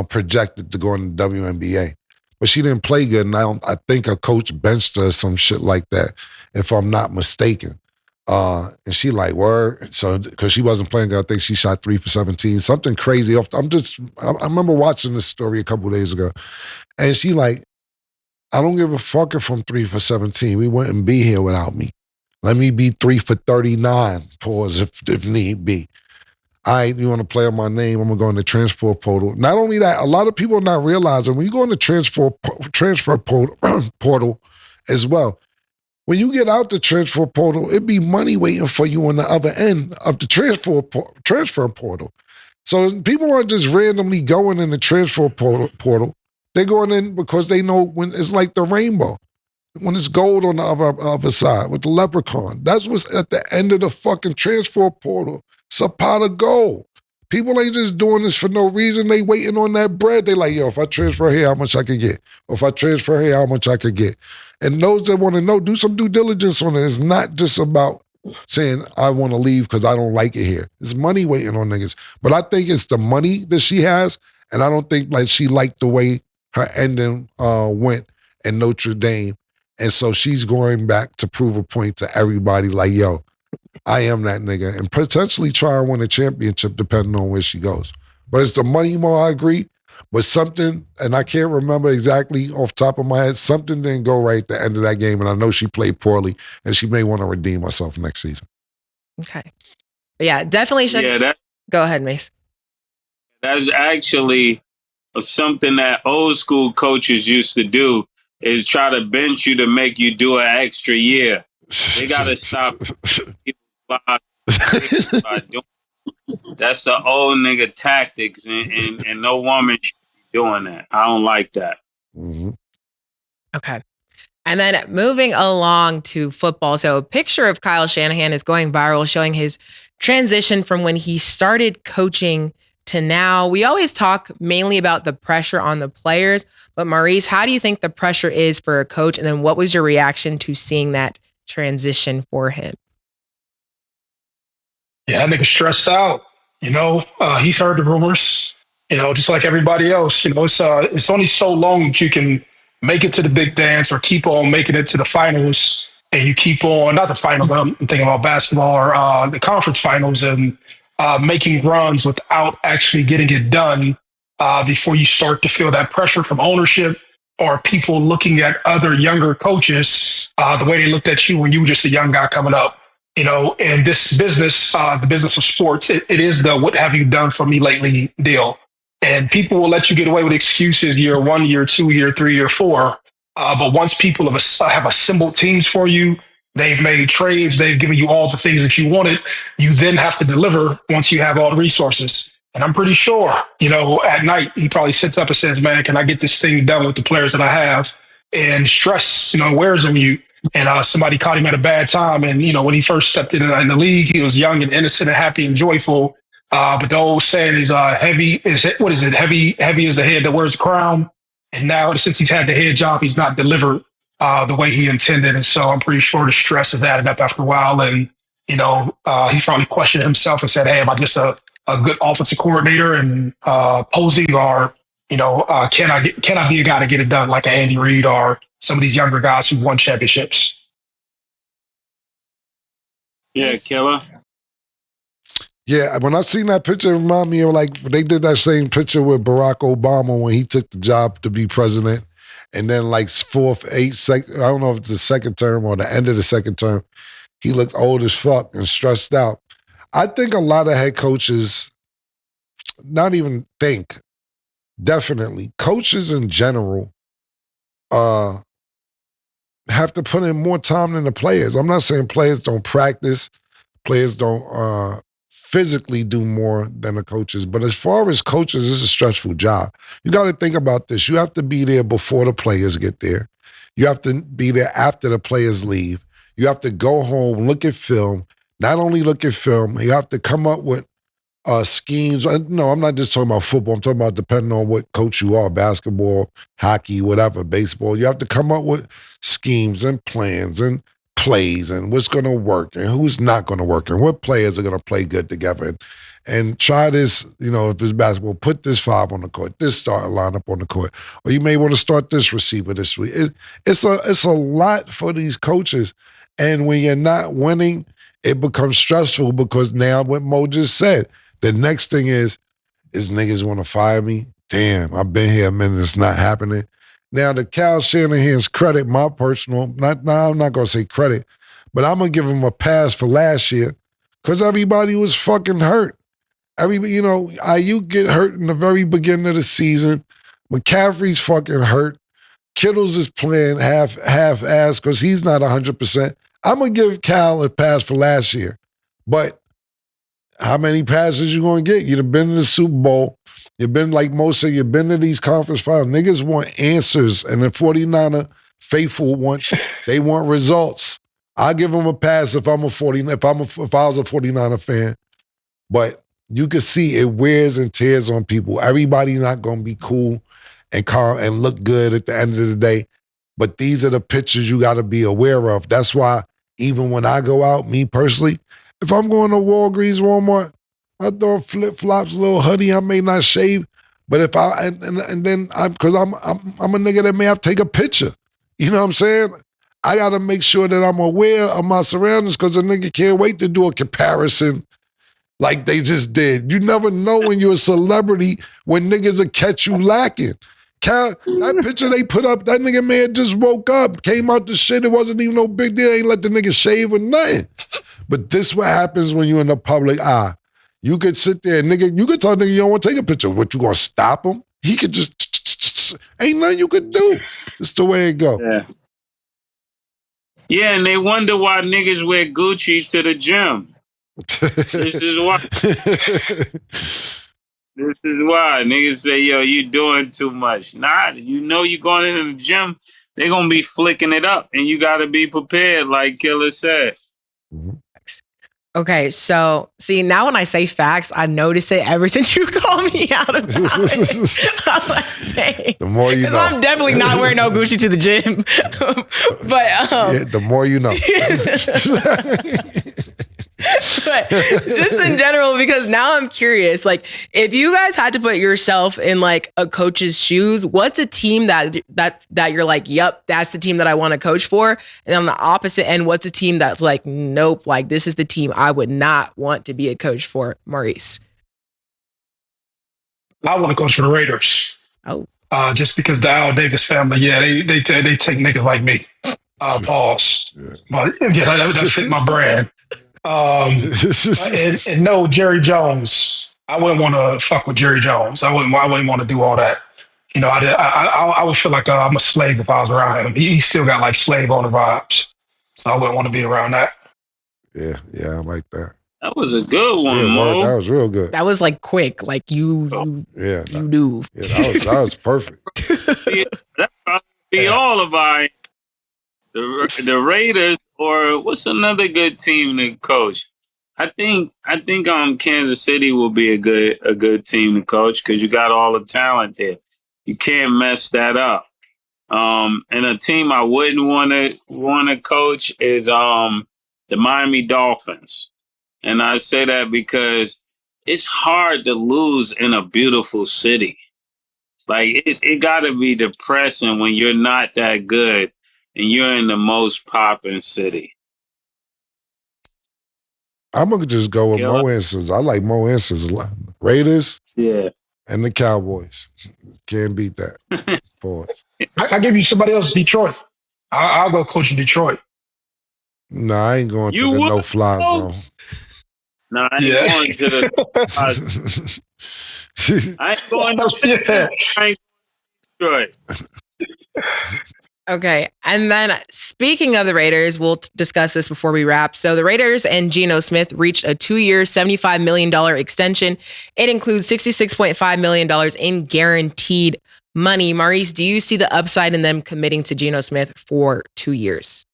projected to go in the WNBA. But she didn't play good, and I think a coach benched her or some shit like that, if I'm not mistaken. And she like, word? So, because she wasn't playing good, I think she shot 3 for 17, something crazy. I remember watching this story a couple of days ago, and she like, I don't give a fuck if I'm 3 for 17. We wouldn't be here without me. Let me be 3 for 39, pause if need be. All right, you want to play on my name, I'm going to go in the transfer portal. Not only that, a lot of people are not realizing when you go in the transfer portal as well, when you get out the transfer portal, it be money waiting for you on the other end of the transfer portal. So people aren't just randomly going in the transfer portal. They're going in because they know when it's like the rainbow. When it's gold on the other side with the leprechaun. That's what's at the end of the fucking transfer portal. It's a pot of gold. People ain't just doing this for no reason. They waiting on that bread. They like, yo, if I transfer here, how much I could get? Or if I transfer here, how much I could get? And those that want to know, do some due diligence on it. It's not just about saying, I want to leave because I don't like it here. It's money waiting on niggas. But I think it's the money that she has, and I don't think like she liked the way her ending went in Notre Dame. And so she's going back to prove a point to everybody like, yo, I am that nigga, and potentially try and win a championship depending on where she goes. But it's the money more, I agree. But something, and I can't remember exactly off the top of my head, something didn't go right at the end of that game, and I know she played poorly, and she may want to redeem herself next season. Okay. But yeah, definitely should. Yeah, Go ahead, Mase. That's actually something that old school coaches used to do, is try to bench you to make you do an extra year. They got to stop people by doing. That's the old nigga tactics, and no woman should be doing that. I don't like that. Mm-hmm. Okay. And then moving along to football. So a picture of Kyle Shanahan is going viral, showing his transition from when he started coaching to now. We always talk mainly about the pressure on the players, but Maurice, how do you think the pressure is for a coach? And then what was your reaction to seeing that transition for him? Yeah, that nigga stressed out. He's heard the rumors, just like everybody else. It's only so long that you can make it to the big dance or keep on making it to the finals. And you keep on, not the finals, but I'm thinking about basketball or the conference finals, and making runs without actually getting it done before you start to feel that pressure from ownership or people looking at other younger coaches the way they looked at you when you were just a young guy coming up. In this business, the business of sports, it is the what have you done for me lately deal. And people will let you get away with excuses year 1, year 2, year 3, year 4. But once people have assembled teams for you, they've made trades, they've given you all the things that you wanted, you then have to deliver once you have all the resources. And I'm pretty sure, at night, he probably sits up and says, man, can I get this thing done with the players that I have? And stress, wears on you. And somebody caught him at a bad time. And, when he first stepped in the league, he was young and innocent and happy and joyful. But the old saying is heavy is the head that wears the crown. And now, since he's had the head job, he's not delivered the way he intended. And so I'm pretty sure the stress is added up after a while. And, he's probably questioned himself and said, hey, am I just a good offensive coordinator and posing, or, can I be a guy to get it done like an Andy Reid or some of these younger guys who won championships? Yeah, Killa. Yeah, when I seen that picture, it reminded me of like they did that same picture with Barack Obama when he took the job to be president, and then like I don't know if it's the second term or the end of the second term, he looked old as fuck and stressed out. I think a lot of head coaches, definitely coaches in general, have to put in more time than the players. I'm not saying players don't practice, players don't physically do more than the coaches, but as far as coaches, it's a stressful job. You got to think about this. You have to be there before the players get there. You have to be there after the players leave. You have to go home, look at film. Not only look at film, you have to come up with schemes. No, I'm not just talking about football. I'm talking about depending on what coach you are, basketball, hockey, whatever, baseball. You have to come up with schemes and plans and plays and what's going to work and who's not going to work and what players are going to play good together. And try this, if it's basketball, put this 5 on the court, this starting lineup on the court. Or you may want to start this receiver this week. It's a lot for these coaches. And when you're not winning, it becomes stressful because now what Mo just said, the next thing is niggas want to fire me? Damn, I've been here a minute, it's not happening. Now, to Kyle Shanahan's credit, I'm not going to say credit, but I'm going to give him a pass for last year because everybody was fucking hurt. Ayuk get hurt in the very beginning of the season. McCaffrey's fucking hurt. Kittle's is playing half-ass because he's not 100%. I'm going to give Cal a pass for last year, but how many passes you going to get? You've been in the Super Bowl. You've been, like most of you've been to these conference finals. Niggas want answers, and the 49er faithful want results. I'll give them a pass if I'm a 49. If I was a 49er fan, but you can see it wears and tears on people. Everybody's not going to be cool and calm and look good at the end of the day. But these are the pictures you got to be aware of. That's why even when I go out, me personally, if I'm going to Walgreens, Walmart, I throw flip-flops, a little hoodie. I may not shave, but if I and then because I'm a nigga that may have to take a picture. You know what I'm saying? I got to make sure that I'm aware of my surroundings because a nigga can't wait to do a comparison like they just did. You never know when you're a celebrity when niggas will catch you lacking. That picture they put up, that nigga man just woke up, came out the shit. It wasn't even no big deal. Ain't let the nigga shave or nothing. But this what happens when you're in the public eye. You could sit there, nigga, you could tell nigga you don't want to take a picture. What, you gonna stop him? He could just, ain't nothing you could do. It's the way it go. Yeah. Yeah, and they wonder why niggas wear Gucci to the gym. This is why. This is why niggas say, yo, you doing too much. Nah, you know you going in the gym, they gonna be flicking it up, and you gotta be prepared, like Killa said. Okay, so see, now when I say facts, I notice it ever since you called me out about it. I'm like, dang. The more you know. I'm definitely not wearing no Gucci to the gym. But yeah, the more you know. But just in general, because now I'm curious, like if you guys had to put yourself in like a coach's shoes, what's a team that you're like, yep, that's the team that I want to coach for? And on the opposite end, what's a team that's like, nope, like this is the team I would not want to be a coach for? Maurice. I want to coach for the Raiders. Oh. Just because the Al Davis family, yeah, they take niggas like me. Pause. Yeah. But yeah, that fit my brand. And no, Jerry Jones. I wouldn't want to fuck with Jerry Jones. I wouldn't want to do all that. You know, I would feel like I'm a slave if I was around him. He still got like slave owner vibes, so I wouldn't want to be around that. Yeah, I like that. That was a good one, yeah, Mo. That was real good. That was like quick, like you knew. Yeah, that was perfect. That probably be all of our the Raiders, or what's another good team to coach? I think Kansas City will be a good team to coach because you got all the talent there. You can't mess that up. And a team I wouldn't want to coach is the Miami Dolphins. And I say that because it's hard to lose in a beautiful city. Like it got to be depressing when you're not that good and you're in the most poppin' city. I'm gonna just go with Mo answers. I like Mo answers a lot. Raiders, yeah, and the Cowboys. Can't beat that. I give you somebody else, Detroit. I'll go coach in Detroit. No, I ain't going to the no-fly zone. No, I ain't going to the. I ain't going to. I ain't Detroit. Okay. And then speaking of the Raiders, we'll discuss this before we wrap. So the Raiders and Geno Smith reached a 2-year, $75 million extension. It includes $66.5 million in guaranteed money. Maurice, do you see the upside in them committing to Geno Smith for 2 years?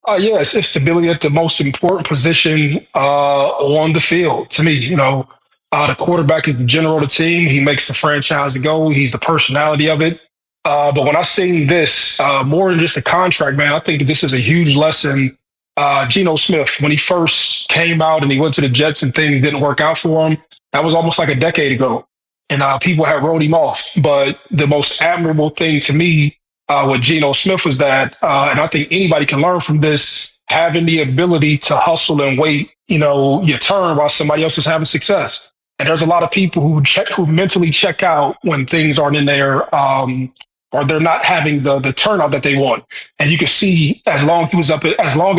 Yes, it's stability at the most important position on the field. To me, the quarterback is the general of the team. He makes the franchise go. He's the personality of it. But when I seen this, more than just a contract, man, I think this is a huge lesson. Geno Smith, when he first came out and he went to the Jets and things didn't work out for him, that was almost like a decade ago. And people had wrote him off. But the most admirable thing to me with Geno Smith was that, and I think anybody can learn from this, having the ability to hustle and wait, your turn while somebody else is having success. And there's a lot of people who mentally check out when things aren't in there, or they're not having the turnout that they want. And you can see as long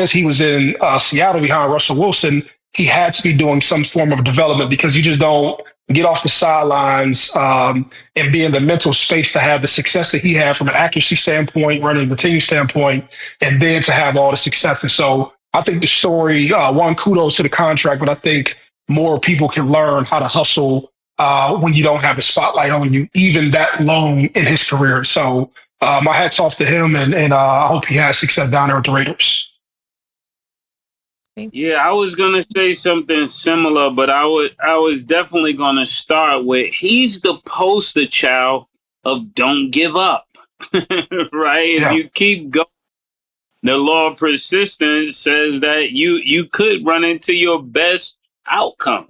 as he was in Seattle behind Russell Wilson, he had to be doing some form of development because you just don't get off the sidelines and be in the mental space to have the success that he had from an accuracy standpoint, running the team standpoint, and then to have all the success. And so I think the story, one, kudos to the contract, but I think more people can learn how to hustle when you don't have a spotlight on you, even that long in his career. So my hat's off to him, and I hope he has success down there with the Raiders. Yeah, I was gonna say something similar, but I was definitely gonna start with he's the poster child of don't give up. Right? If Yeah. you keep going, the law of persistence says that you could run into your best outcome.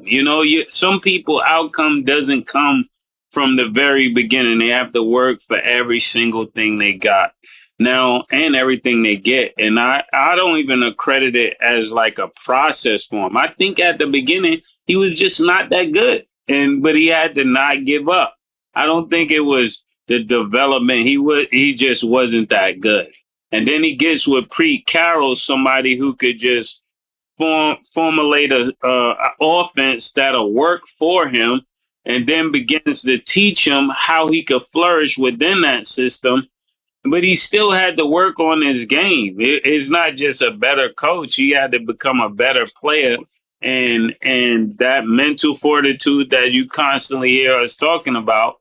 Some people outcome doesn't come from the very beginning. They have to work for every single thing they got now and everything they get. And I don't even accredit it as like a process for him. I think at the beginning he was just not that good, but he had to not give up. I don't think it was the development. He just wasn't that good. And then he gets with Pete Carroll, somebody who could just formulate a offense that'll work for him, and then begins to teach him how he could flourish within that system. But he still had to work on his game. It's not just a better coach. He had to become a better player. And that mental fortitude that you constantly hear us talking about,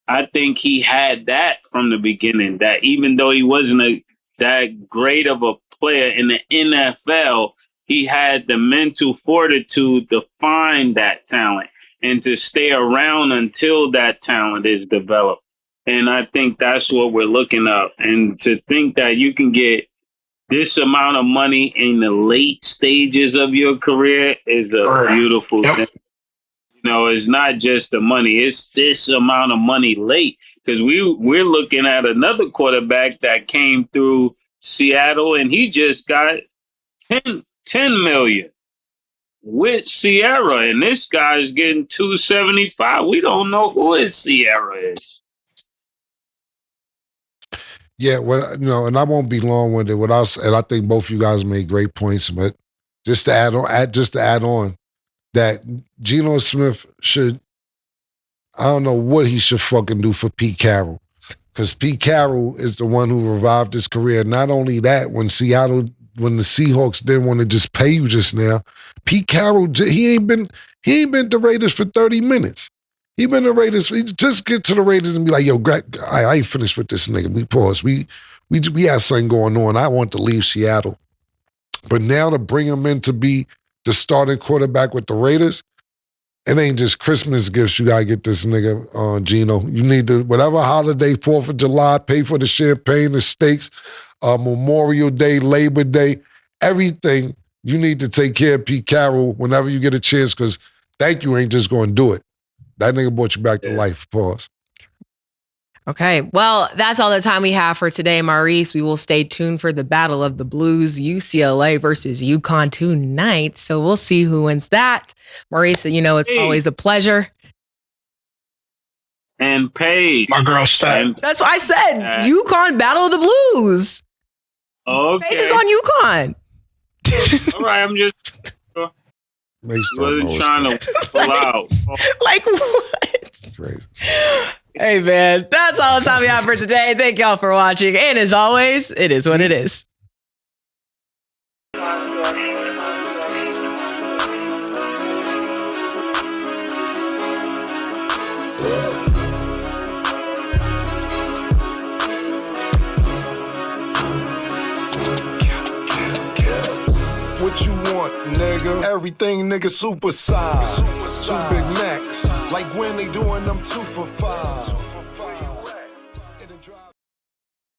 I think he had that from the beginning, that even though he wasn't that great of a player in the NFL, he had the mental fortitude to find that talent and to stay around until that talent is developed. And I think that's what we're looking at. And to think that you can get this amount of money in the late stages of your career is a beautiful thing. It's not just the money, it's this amount of money late. Because we're looking at another quarterback that came through Seattle and he just got 10 million with Sierra, and this guy's getting 275. We don't know who his Sierra is. Yeah, and I won't be long with it. And I think both you guys made great points, but just to add on that Geno Smith should, I don't know what he should fucking do for Pete Carroll, because Pete Carroll is the one who revived his career. Not only that, when the Seahawks didn't want to just pay you just now, Pete Carroll, he ain't been the Raiders for 30 minutes. He been the Raiders. He just get to the Raiders and be like, yo, I ain't finished with this nigga. We pause. We had something going on. I want to leave Seattle. But now to bring him in to be the starting quarterback with the Raiders, it ain't just Christmas gifts. You got to get this nigga on Geno. You need to, whatever holiday, 4th of July, pay for the champagne, the steaks, Memorial Day, Labor Day, everything. You need to take care of Pete Carroll whenever you get a chance, because thank you ain't just going to do it. That nigga brought you back to life. Pause. Okay. Well, that's all the time we have for today, Maurice. We will stay tuned for the Battle of the Blues, UCLA versus UConn tonight. So we'll see who wins that. Maurice, it's always a pleasure. And Paige. My girl Stat. That's what I said. UConn Battle of the Blues. Okay. Paige is on UConn. All right. I'm just... wasn't trying to pull out. Like what? Crazy. Hey man, that's all the time we have for today. Thank y'all for watching. And as always, it is what it is. What you want, nigga? Everything, nigga, super size. Too